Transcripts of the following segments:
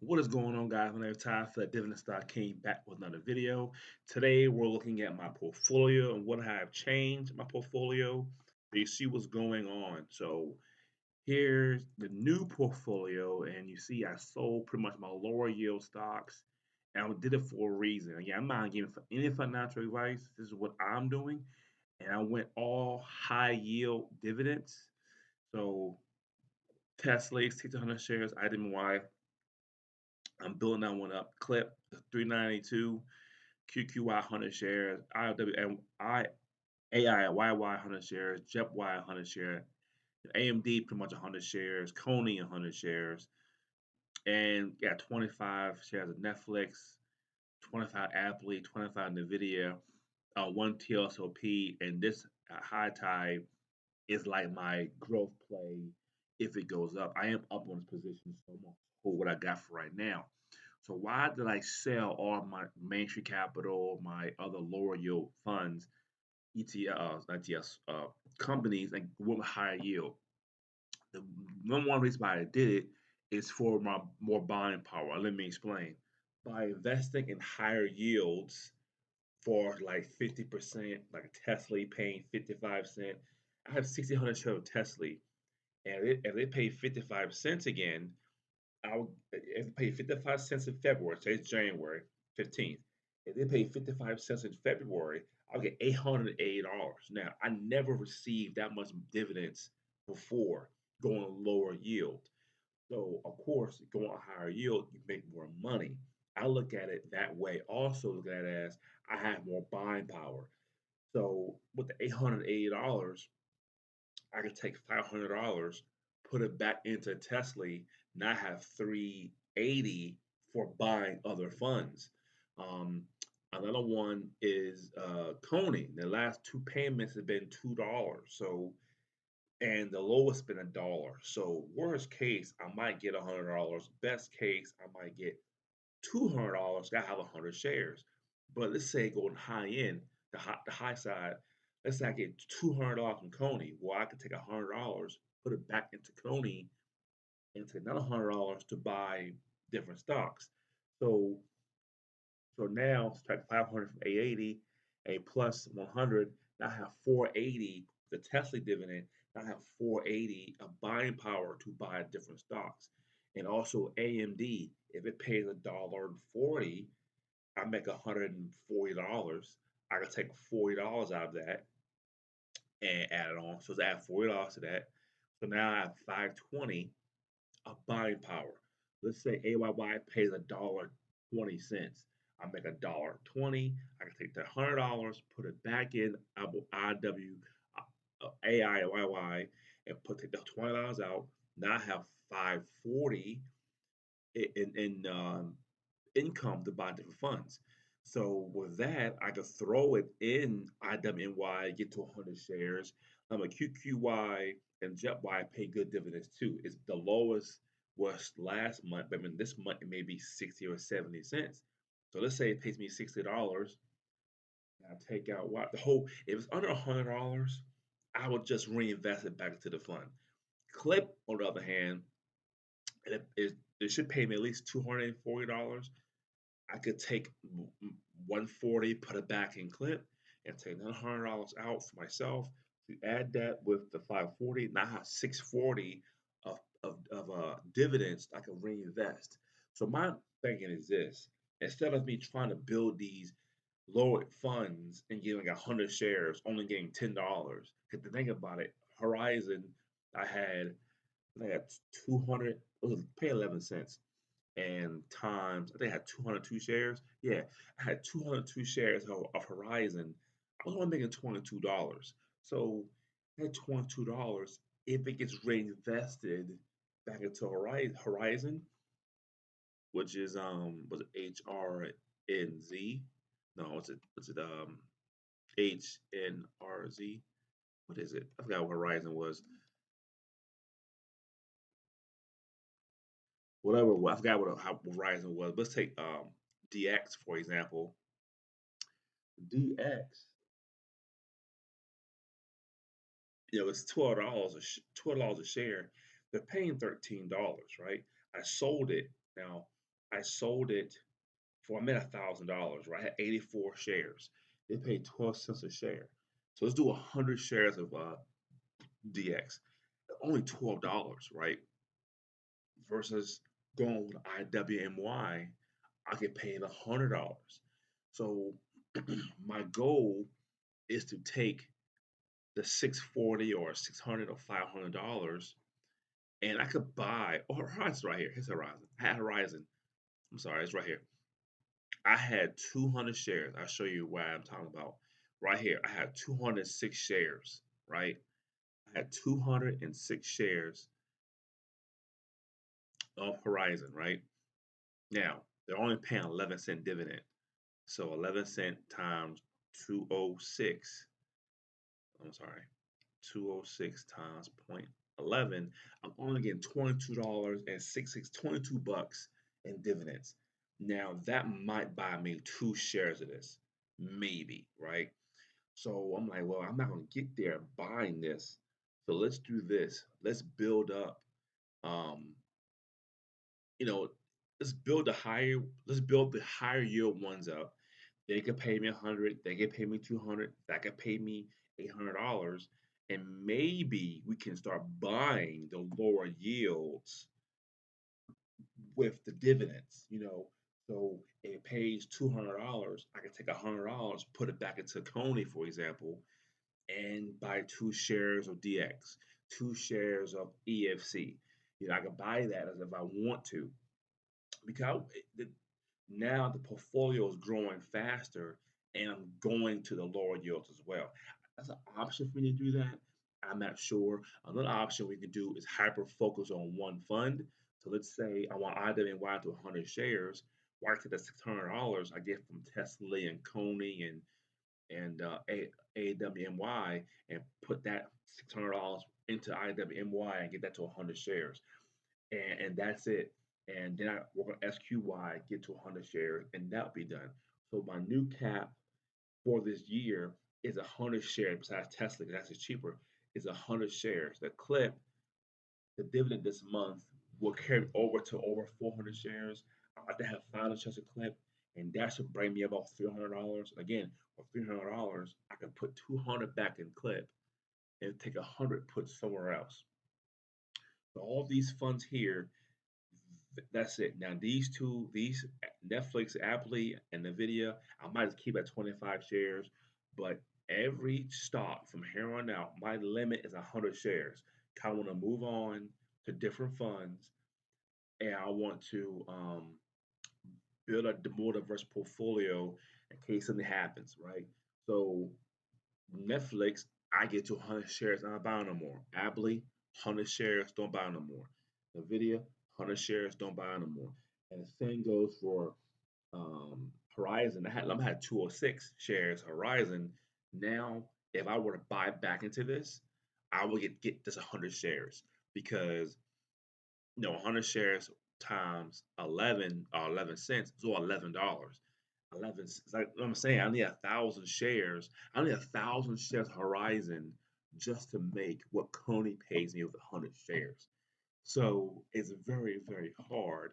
What is going on, guys? My name is Ty for Dividend Stock came back with another video. Today, we're looking at my portfolio and what I have changed in my portfolio. So you see what's going on. So here's the new portfolio, and you see I sold pretty much my lower yield stocks, and I did it for a reason. Again, I'm not giving any financial advice. This is what I'm doing, and I went all high yield dividends. So Tesla, 600 shares, item Y. I'm building that one up. Clip 392, QQY 100 shares, IWI, AIYY 100 shares, JEPY 100 shares, AMD pretty much 100 shares, Coney 100 shares, and got 25 shares of Netflix, 25 Apple, 25 Nvidia, one TLSOP, and this high tide is like my growth play if it goes up. I am up on this position, so I'm gonna hold what I got for right now. So why did I sell all my Main Street Capital, my other lower yield funds, ETFs, companies, and with higher yield? The number one reason why I did it is for my more buying power. Let me explain. By investing in higher yields for like 50%, like Tesla paying 55 cents. I have 1,600 shares of Tesla, and if they pay 55 cents again, I'll if they pay 55 cents in February, say it's January 15th. If they pay 55 cents in February, I'll get $880. Now, I never received that much dividends before going lower yield. So, of course, going higher yield, you make more money. I look at it that way. Also, look at it as I have more buying power. So, with the $880, I could take $500, put it back into Tesla, now have 380 for buying other funds. Um, Another one is Coney. The last two payments have been $2. So and the lowest been $1. So worst case, I might get $100. Best case, I might get $200. I have 100 shares. But let's say going high end, the high side. Let's say I get $200 from Coney. Well, I could take $100, put it back into Coney, and take another $100 to buy different stocks. So so now subtract 500 from 880, a plus 100. Now I have 480, the Tesla dividend. Now I have 480 of buying power to buy different stocks. And also AMD, if it pays $1.40, I make $140. I can take $40 out of that and add it on. So let's add $40 to that. So now I have 520 of buying power. Let's say AYY pays $1.20. I make $1.20. I can take that $100, put it back in IW AIYY, and put the $20 out. Now I have 540 in income to buy different funds. So with that, I could throw it in IWNY, get to 100 shares. A QQY and JetY pay good dividends too. It's the lowest was last month, but I mean this month it may be 60 or 70 cents. So let's say it pays me $60. I take out what the whole if it's under $100, I would just reinvest it back into the fund. Clip, on the other hand, it should pay me at least $240. I could take 140, put it back in clip, and take another $100 out for myself. To add that with the 540, now I have 640 of dividends I can reinvest. So my thinking is this: instead of me trying to build these lower funds and getting like 100 shares, only getting $10. Because to think about it, Horizon, I had I had 200. It was pay 11 cents and times I think I had 202 shares. Yeah, I had 202 shares of Horizon. I was only making $22. So that $22, if it gets reinvested back into Horizon, which is was it HRNZ? No, what's it HNRZ? What is it? I forgot what Horizon was. Whatever I forgot how Horizon was. Let's take DX for example. DX, it's $12 a share. They're paying $13, right? I sold it. Now I sold it for I made $1,000, right? I had 84 shares. They paid 12 cents a share. So let's do 100 shares of DX. Only $12, right? Versus going with IWMY, I get paid $100. So my goal is to take the 640 or 600 or $500, and I could buy. Oh, Horizon's right here. Here's Horizon. I had Horizon. I'm sorry, it's right here. I had 200 shares. I'll show you what I'm talking about. Right here, I had 206 shares, right? I had 206 shares of Horizon, right? Now, they're only paying 11-cent dividend. So 11 cent times 206, I'm sorry, 206 times 0.11, I'm only getting $22.66, 22 bucks in dividends. Now that might buy me 2 shares of this, maybe, right? So I'm like, well, I'm not gonna get there buying this. So let's do this. Let's build up, um, you know, let's build the higher yield ones up. They could pay me 100, they could pay me 200, that could pay me $800, and maybe we can start buying the lower yields with the dividends. So it pays $200, I can take $100, put it back into Coney, for example, and buy 2 shares of DX, 2 shares of EFC. I can buy that as if I want to, because now the portfolio is growing faster and I'm going to the lower yields as well. That's an option for me to do that. I'm not sure. Another option we can do is hyper focus on one fund. So let's say I want IWY to 100 shares. Why take the $600 I get from Tesla and Coney and AWMY and put that $600 into IWMY and get that to 100 shares, and that's it. And then I work on SQY, get to 100 shares, and that'll be done. So my new cap for this year is 100 shares. Besides Tesla, because that's cheaper, is 100 shares. The clip, the dividend this month will carry over to over 400 shares. I like to have 500 shares a clip, and that should bring me about $300. Again, for $300, I can put 200 back in clip and take 100 put somewhere else. So all these funds here, that's it. Now these Netflix, Apple, and Nvidia, I might just keep at 25 shares, but every stock from here on out, my limit is 100 shares. I want to move on to different funds, and I want to build a more diverse portfolio in case something happens, right? So Netflix, I get to 100 shares, I'm not buying no more. Apple, 100 shares, don't buy no more. Nvidia, 100 shares, don't buy no more. And the same goes for Horizon. I had 206 shares Horizon. Now, if I were to buy back into this, I would get this 100 shares because 100 shares times 11 or 11 cents is $11. 11, like I'm saying, I need 1,000 shares. I need 1,000 shares Horizon just to make what Coney pays me with 100 shares. So it's very, very hard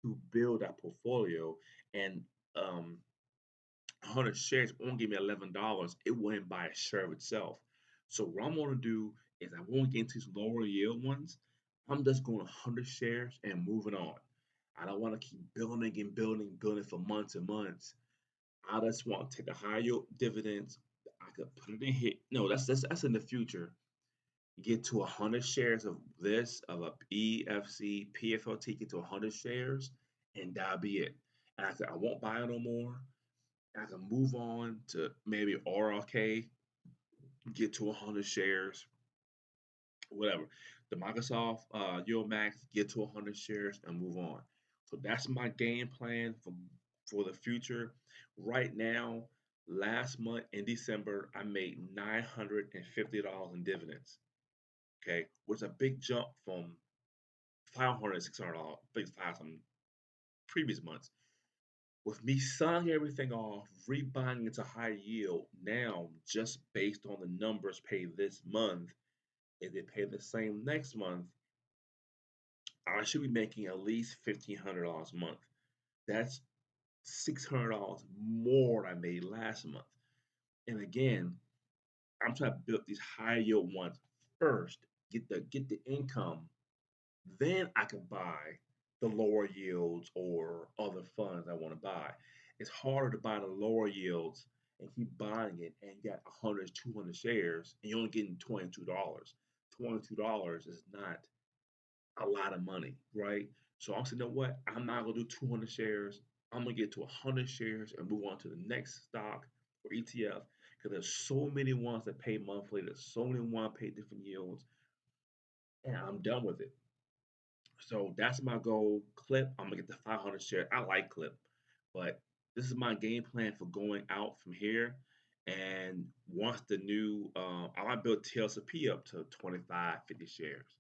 to build that portfolio, and 100 shares won't give me $11. It wouldn't buy a share of itself. So what I'm going to do is I won't get into these lower yield ones. I'm just going 100 shares and moving on. I don't want to keep building and building, building for months and months. I just want to take the high yield dividends. I could put it in here. No, that's in the future. Get to 100 shares of this, of a EFC, PFLT, get to 100 shares, and that'll be it. And I won't buy it no more. I can move on to maybe RLK, get to 100 shares, whatever. The Microsoft Euromax, get to 100 shares and move on. So that's my game plan for the future. Right now, last month in December, I made $950 in dividends. Okay, which is a big jump from $500, $600, big five some previous months. With me selling everything off, rebuying into high yield, now just based on the numbers paid this month, if they pay the same next month, I should be making at least $1,500 a month. That's $600 more than I made last month. And again, I'm trying to build these high yield ones first, get the income, then I can buy the lower yields or other funds I want to buy. It's harder to buy the lower yields and keep buying it, and you got 100, 200 shares, and you're only getting $22. $22 is not a lot of money, right? So I'm saying, you know what? I'm not gonna do 200 shares. I'm gonna get to 100 shares and move on to the next stock or ETF because there's so many ones that pay monthly. There's so many ones that pay different yields, and I'm done with it. So that's my goal. Clip. I'm gonna get the 500 shares. I like Clip, but this is my game plan for going out from here. And once the new, I might build TLCP up to 25, 50 shares,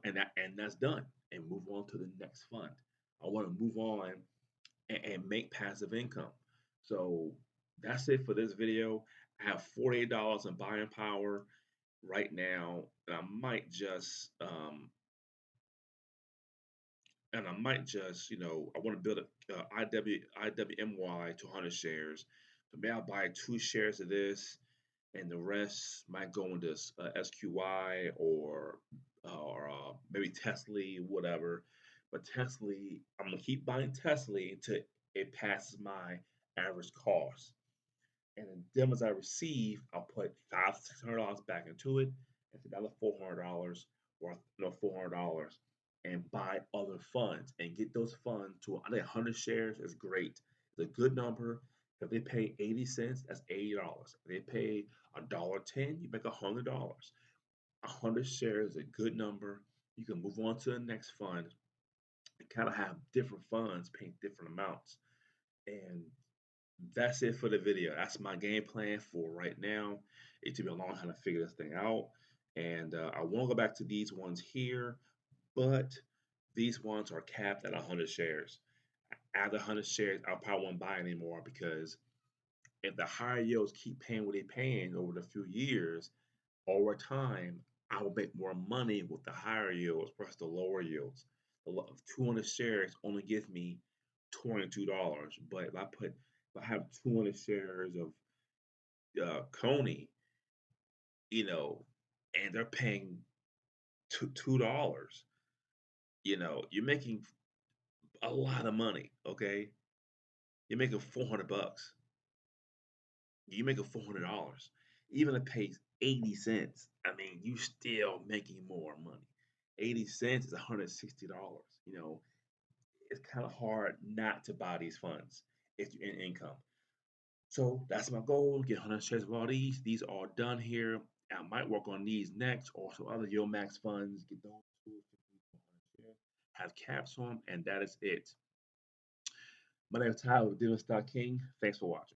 and that's done, and move on to the next fund. I want to move on and make passive income. So that's it for this video. I have $48 in buying power right now, and I might just, I want to build a IWMY to 100 shares. So maybe I'll buy 2 shares of this, and the rest might go into SQY or maybe Tesla, whatever. But Tesla, I'm gonna keep buying Tesla until it passes my average cost. And the dividends I receive, I'll put $600 back into it, and another $400 or $400, and buy other funds and get those funds to, I think 100 shares is great. It's a good number. If they pay 80 cents, that's $80. If they pay $1.10, you make $100. 100 shares is a good number. You can move on to the next fund and kind of have different funds paying different amounts. And that's it for the video. That's my game plan for right now. It took me a long time to figure this thing out. And I want to go back to these ones here, but these ones are capped at 100 shares. After 100 shares, I probably won't buy anymore because if the higher yields keep paying what they're paying over the few years, over time, I will make more money with the higher yields versus the lower yields. The 200 shares only gives me $22, but if I have 200 shares of Coney, you know, and they're paying $2, you're making a lot of money. Okay, you're making $400. You're making $400. Even if it pays 80 cents, I mean, you still making more money. 80 cents is $160. It's kind of hard not to buy these funds if you're in income. So that's my goal. Get 100 shares of all these. These are all done here. I might work on these next or some other Yo Max funds. Get those 250 shares. Have caps on them, and that is it. My name is Tyler with Dividend King. Thanks for watching.